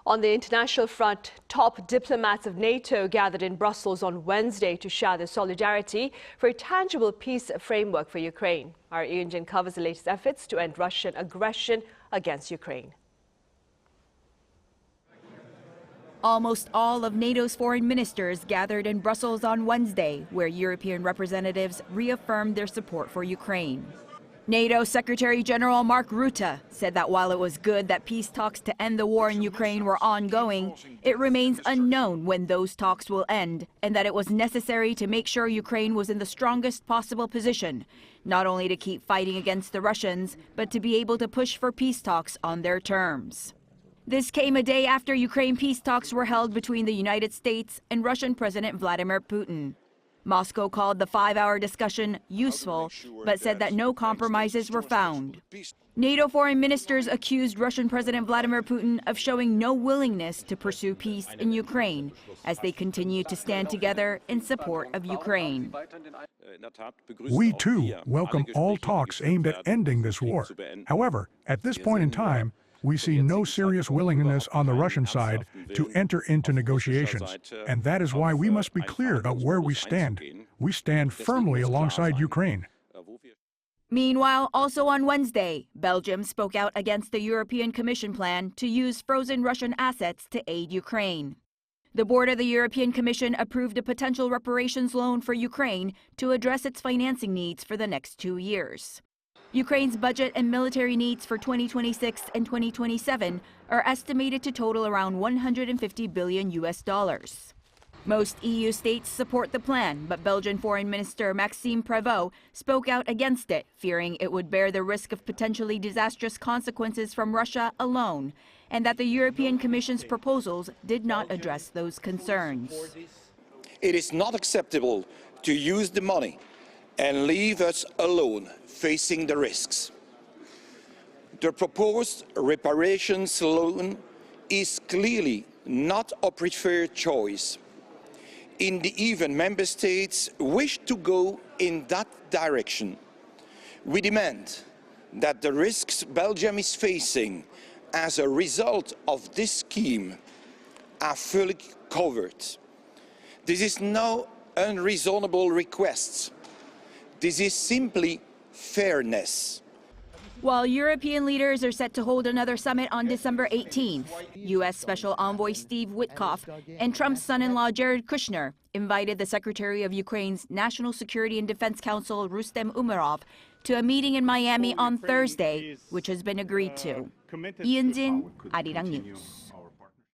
On the international front, top diplomats of NATO gathered in Brussels on Wednesday to share their solidarity for a tangible peace framework for Ukraine. Our Eun-jin covers the latest efforts to end Russian aggression against Ukraine. Almost all of NATO's foreign ministers gathered in Brussels on Wednesday, where European representatives reaffirmed their support for Ukraine. NATO Secretary General Mark Rutte said that while it was good that peace talks to end the war in Ukraine were ongoing, it remains unknown when those talks will end, and that it was necessary to make sure Ukraine was in the strongest possible position, not only to keep fighting against the Russians, but to be able to push for peace talks on their terms. This came a day after Ukraine peace talks were held between the United States and Russian President Vladimir Putin. Moscow called the 5-hour discussion useful, but said that no compromises were found. NATO foreign ministers accused Russian President Vladimir Putin of showing no willingness to pursue peace in Ukraine, as they continue to stand together in support of Ukraine. We, too, welcome all talks aimed at ending this war. However, at this point in time, we see no serious willingness on the Russian side to enter into negotiations, and that is why we must be clear about where we stand. We stand firmly alongside Ukraine. Meanwhile, also on Wednesday, Belgium spoke out against the European Commission plan to use frozen Russian assets to aid Ukraine. The board of the European Commission approved a potential reparations loan for Ukraine to address its financing needs for the next 2 years. Ukraine's budget and military needs for 2026 and 2027 are estimated to total around $150 billion. Most EU states support the plan, but Belgian Foreign Minister Maxime Prévost spoke out against it, fearing it would bear the risk of potentially disastrous consequences from Russia alone, and that the European Commission's proposals did not address those concerns. It is not acceptable to use the money and leave us alone facing the risks. The proposed reparations loan is clearly not a preferred choice. In the event member states wish to go in that direction, we demand that the risks Belgium is facing as a result of this scheme are fully covered. This is no unreasonable request. This is simply fairness. While European leaders are set to hold another summit on December 18th, U.S. Special Envoy Steve Witkoff and Trump's son-in-law Jared Kushner invited the Secretary of Ukraine's National Security and Defense Council Rustem Umerov to a meeting in Miami on Thursday, which has been agreed to. Eun-jin, Arirang News.